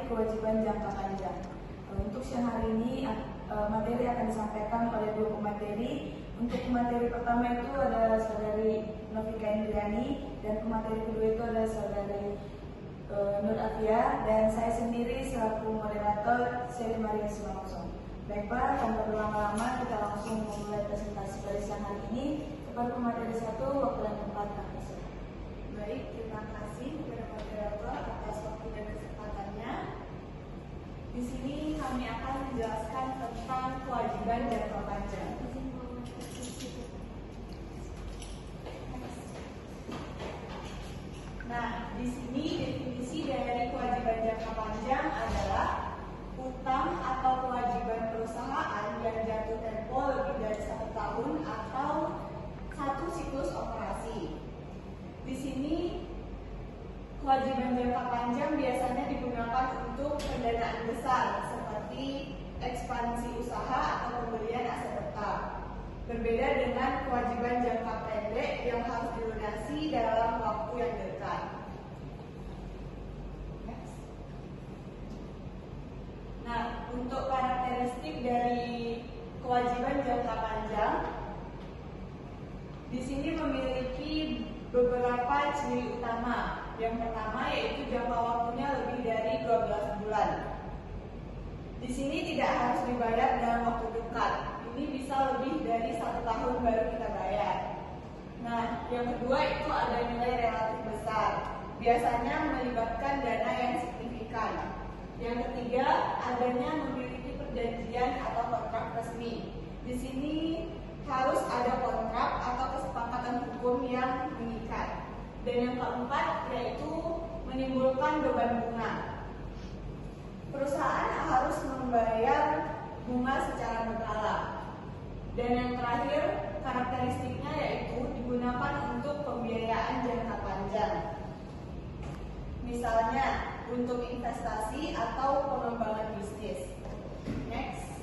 kewajiban jangka panjang. Untuk siang hari ini materi akan disampaikan oleh dua pemateri. Untuk pemateri pertama itu adalah saudari Novika Indriani dan pemateri kedua itu adalah saudari Nur Afia, dan saya sendiri selaku moderator Seri Maria Simalosong. Baik Pak, tanpa berlama-lama kita langsung memulai presentasi pada siang hari ini. Kepada pemateri 1, waktu dan tempat kami. Baik, terima kasih kepada moderator atas waktu dan kesempatannya. Di sini kami akan menjelaskan tentang kewajiban jangka panjang. Nah, di sini definisi dari kewajiban jangka panjang adalah utang atau kewajiban perusahaan yang jatuh tempo lebih dari 1 tahun atau 1 siklus operasi. Di sini kewajiban jangka panjang biasanya digunakan untuk pendanaan besar seperti ekspansi usaha atau pembelian aset tetap. Berbeda dengan kewajiban jangka pendek yang harus dilunasi dalam waktu yang dekat. Nah, untuk karakteristik dari kewajiban jangka panjang, di sini memiliki beberapa ciri utama. Yang pertama yaitu jangka waktunya lebih dari 12 bulan. Di sini tidak harus dibayar dalam waktu dekat. Ini bisa lebih dari 1 tahun baru kita bayar. Nah, yang kedua itu ada nilai relatif besar. Biasanya melibatkan dana yang signifikan. Yang ketiga, adanya memiliki perjanjian atau kontrak resmi. Di sini harus ada kontrak atau kesepakatan hukum yang mengikat. Dan yang keempat yaitu menimbulkan beban bunga. Perusahaan harus membayar bunga secara berkala. Dan yang terakhir, karakteristiknya yaitu digunakan untuk pembiayaan jangka panjang. Misalnya untuk investasi atau pengembangan bisnis. Next.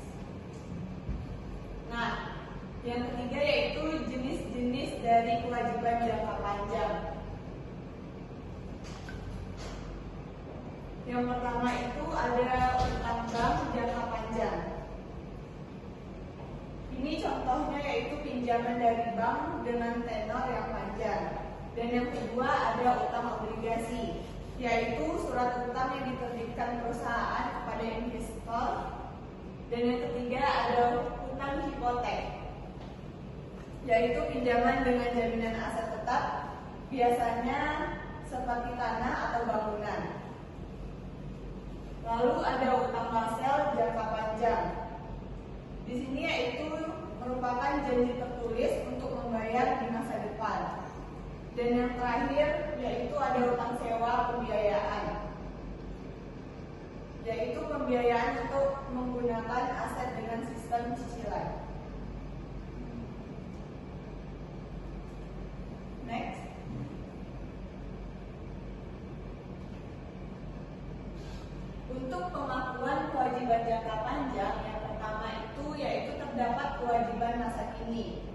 Nah, yang ketiga yaitu jenis-jenis dari kewajiban jangka panjang. Yang pertama itu ada utang bank jangka panjang. Ini contohnya yaitu pinjaman dari bank dengan tenor yang panjang. Dan yang kedua ada utang obligasi, yaitu surat utang yang diterbitkan perusahaan kepada investor. Dan yang ketiga ada utang hipotek, yaitu pinjaman dengan jaminan aset tetap, biasanya seperti tanah atau bangunan. Lalu ada utang parsial jangka panjang. Di sini yaitu merupakan janji tertulis untuk membayar di masa depan. Dan yang terakhir yaitu ada utang sewa pembiayaan, yaitu pembiayaan untuk menggunakan aset dengan sistem cicilan. Next. Untuk pengakuan kewajiban jangka panjang, yang pertama itu yaitu terdapat kewajiban masa kini.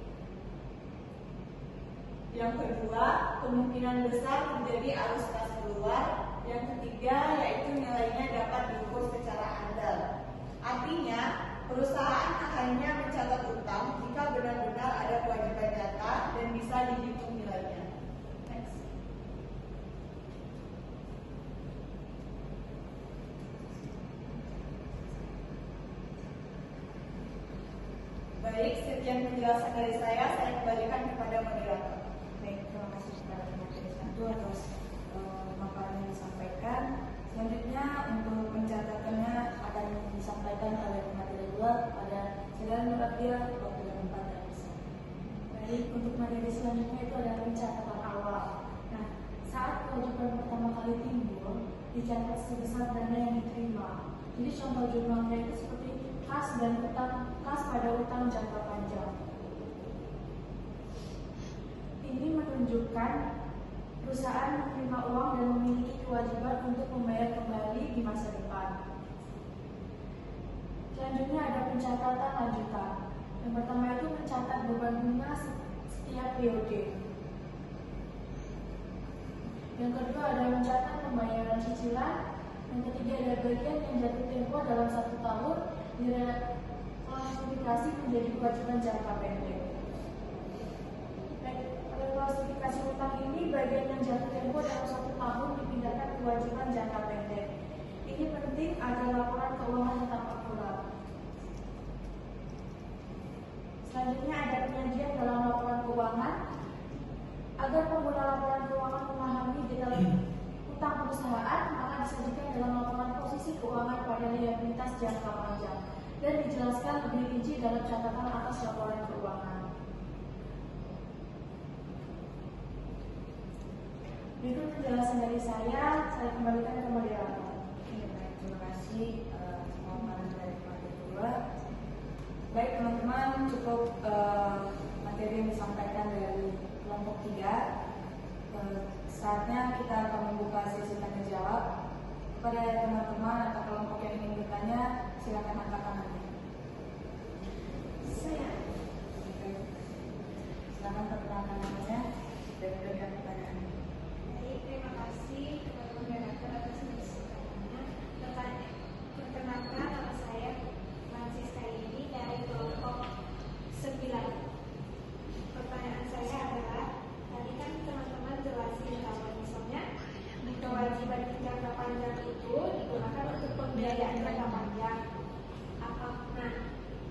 Yang kedua, kemungkinan besar terjadi arus kas keluar. Yang ketiga, yaitu nilainya dapat diukur secara andal. Artinya, perusahaan hanya mencatat utang jika benar-benar ada kewajiban nyata dan bisa dihitung nilainya. Next. Baik, sekian penjelasan dari saya kembalikan kepada moderator. Baik, terima kasih kepada pemateri 1 atas paparan yang disampaikan. Selanjutnya untuk pencatatannya akan disampaikan oleh pemateri 2 kepada saudara Nur Afia, waktu dan tempat yang bisa. Baik, untuk materi selanjutnya itu adalah pencatatan awal. Nah, saat kewajiban pertama kali timbul, dicatat sebesar dana yang diterima. Jadi contoh jumlahnya itu seperti kas dan utang, kas pada utang jangka panjang. Ini menunjukkan perusahaan menerima uang dan memiliki kewajiban untuk membayar kembali di masa depan. Selanjutnya ada pencatatan lanjutan. Yang pertama itu mencatat beban bunga setiap periode. Yang kedua ada mencatat pembayaran cicilan. Yang ketiga adalah bagian yang jatuh tempo dalam 1 tahun diklasifikasi menjadi kewajiban jangka pendek. Pada klasifikasi utang ini, bagian yang jatuh tempo dalam 1 tahun dipindahkan kewajiban jangka pendek. Ini penting agar laporan keuangan tetap akurat. Selanjutnya ada penyajian dalam laporan keuangan. Agar pengguna laporan keuangan memahami detail utang perusahaan, maka disajikan dalam laporan posisi keuangan pada liabilitas jangka panjang dan dijelaskan lebih rinci dalam catatan atas laporan keuangan. Berikut penjelasan dari saya kembalikan ke moderator. Terima kasih semua panel dari kelompok 2. Baik teman-teman, cukup materi yang disampaikan dari kelompok 3. Saatnya kita akan membuka sesi tanya jawab. Kepada teman-teman atau kelompok yang ingin bertanya, silakan angkat tangannya. Saya Silakan perkenalkan namanya dan berikan pertanyaannya. Baik, terima kasih kepada moderator atas masukannya. Perkenalkan, nama saya Francisca ini dari kelompok 9. Pertanyaan saya adalah, tadi kan teman-teman jelasin kalau misalnya kewajiban jangka panjang itu digunakan untuk pembiayaan jangka panjang.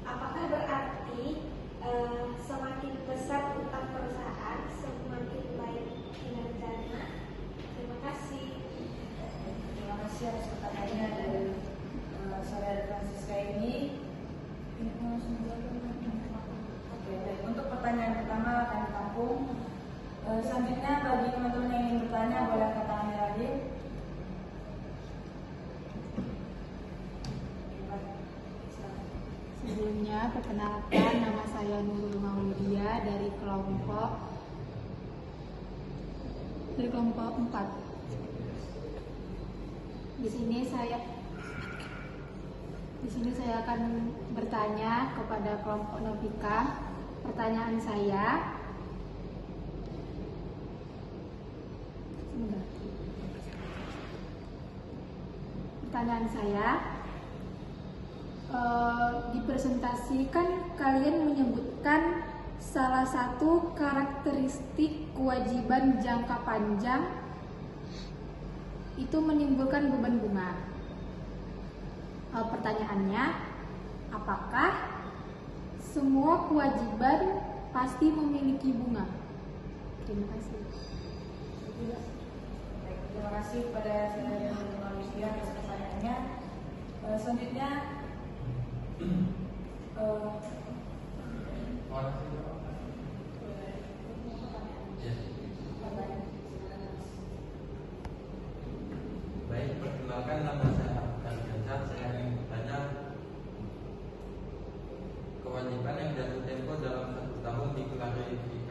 Apakah berarti semakin besar utang perusahaan, semakin baik kinerjanya? Terima kasih. Terima kasih atas pertanyaannya dari saudara Francisca ini. Oke, baik. Untuk pertanyaan pertama akan ditampung. Selanjutnya bagi teman-teman yang ingin bertanya boleh angkat tangannya lagi. Sebelumnya, perkenalkan nama saya Nurul Maulidia dari kelompok 4. Di sini saya akan bertanya kepada kelompok Novika. Pertanyaan saya, dipresentasikan kalian menyebutkan salah satu karakteristik kewajiban jangka panjang itu menimbulkan beban bunga. Pertanyaannya, apakah semua kewajiban pasti memiliki bunga? Terima kasih. Baik, terima kasih kepada saudara Manusia atas pertanyaannya. Selanjutnya baik, perkenalkan nama saya Abdul Ghazal. Saya ingin bertanya, kewajiban yang jatuh tempo dalam 1 tahun diklasifikasi